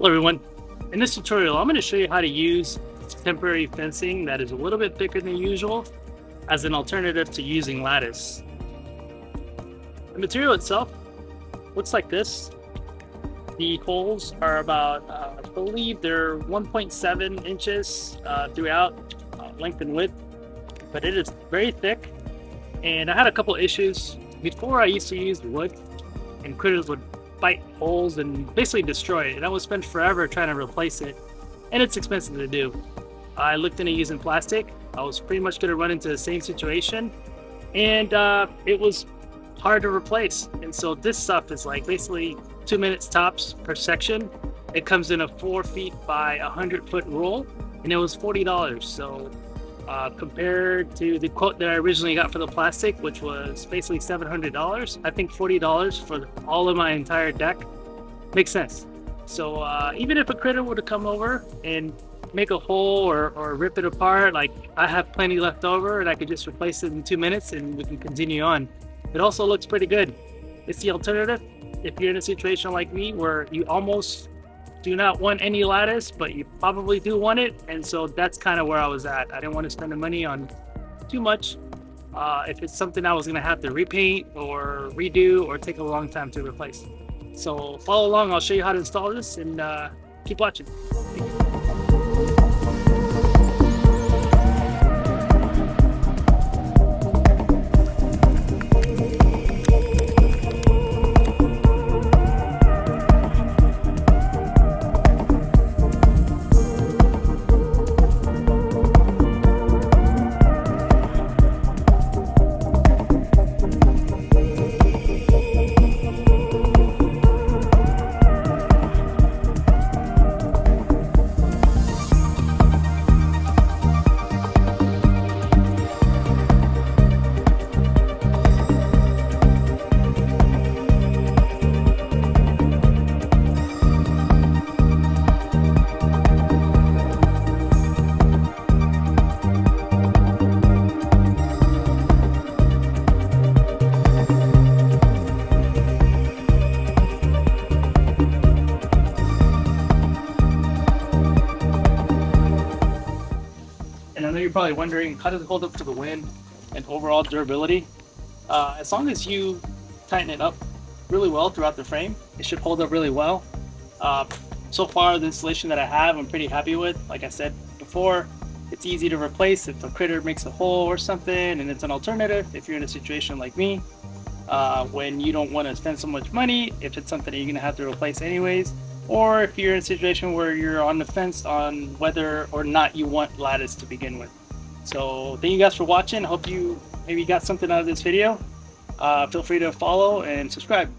Hello everyone. In this tutorial, I'm going to show you how to use temporary fencing that is a little bit thicker than usual as an alternative to using lattice. The material itself looks like this. The holes are about, I believe they're 1.7 inches throughout length and width, but it is very thick. And I had a couple issues. Before I used to use wood and critters would bite holes and basically destroy it, and I would spend forever trying to replace it, and it's expensive to do. I looked into using plastic. I was pretty much going to run into the same situation, and it was hard to replace. And so this stuff is like basically 2 minutes tops per section. It comes in a 4 feet by 100-foot roll, and it was $40. So compared to the quote that I originally got for the plastic, which was basically $700, I think $40 for all of my entire deck makes sense. So even if a critter were to come over and make a hole or rip it apart, like I have plenty left over and I could just replace it in 2 minutes and we can continue on. It also looks pretty good. It's the alternative if you're in a situation like me where you almost do not want any lattice, but you probably do want it. And so that's kind of where I was at. I didn't want to spend the money on too much. If it's something I was going to have to repaint or redo or take a long time to replace. So follow along. I'll show you how to install this and keep watching. And I know you're probably wondering, how does it hold up to the wind and overall durability? As long as you tighten it up really well throughout the frame, it should hold up really well. So far, the installation that I have, I'm pretty happy with. Like I said before, it's easy to replace if a critter makes a hole or something, and it's an alternative if you're in a situation like me, when you don't want to spend so much money, if it's something that you're going to have to replace anyways, or if you're in a situation where you're on the fence on whether or not you want lattice to begin with. So thank you guys for watching. I hope you maybe got something out of this video. Feel free to follow and subscribe.